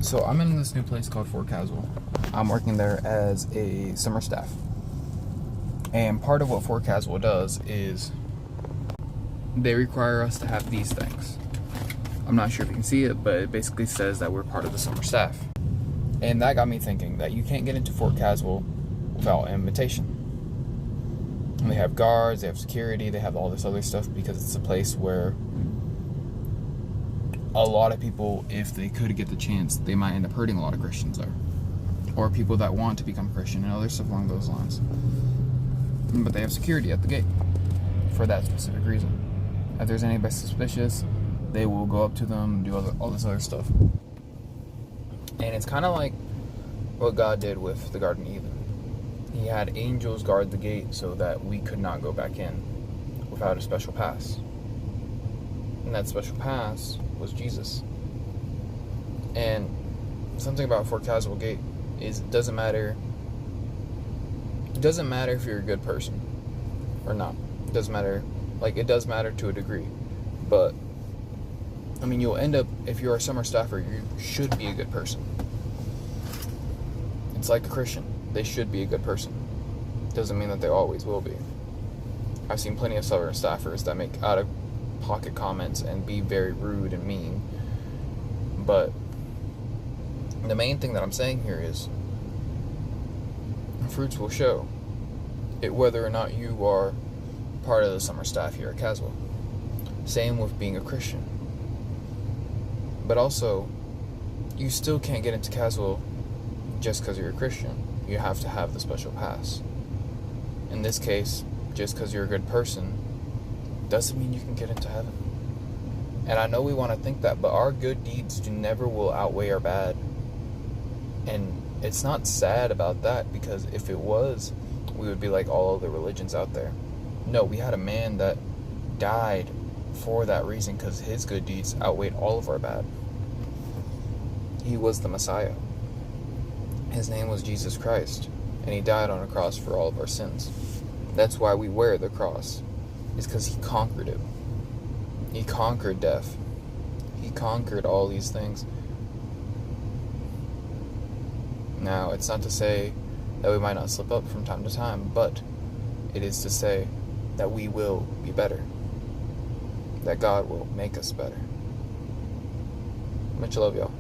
So I'm in this new place called Fort Caswell. I'm working there as a summer staff. And part of what Fort Caswell does is they require us to have these things. I'm not sure if you can see it, but it basically says that we're part of the summer staff. And that got me thinking that you can't get into Fort Caswell without an invitation. And they have guards, they have security, they have all this other stuff because it's a place where a lot of people, if they could get the chance, they might end up hurting a lot of Christians there. Or people that want to become Christian and other stuff along those lines. But they have security at the gate for that specific reason. If there's anybody suspicious, they will go up to them and do all this other stuff. And it's kind of like what God did with the Garden of Eden. He had angels guard the gate so that we could not go back in without a special pass. And that special pass was Jesus. And something about Fort Caswell Gate is it doesn't matter if you're a good person or not. It doesn't matter. Like, it does matter to a degree. But, I mean, you'll end up, if you're a summer staffer, you should be a good person. It's like a Christian. They should be a good person. Doesn't mean that they always will be. I've seen plenty of summer staffers that make out-of-pocket comments and be very rude and mean. But the main thing that I'm saying here is fruits will show it whether or not you are part of the summer staff here at Caswell. Same with being a Christian. But also, you still can't get into Caswell just because you're a Christian. You have to have the special pass. In this case, just because you're a good person doesn't mean you can get into heaven. And I know we want to think that, but our good deeds never will outweigh our bad. And it's not sad about that, because if it was, we would be like all other religions out there. No, we had a man that died for that reason, because his good deeds outweighed all of our bad. He was the Messiah. His name was Jesus Christ, and he died on a cross for all of our sins. That's why we wear the cross, is because he conquered it. He conquered death. He conquered all these things. Now, it's not to say that we might not slip up from time to time, but it is to say that we will be better. That God will make us better. Much love, y'all.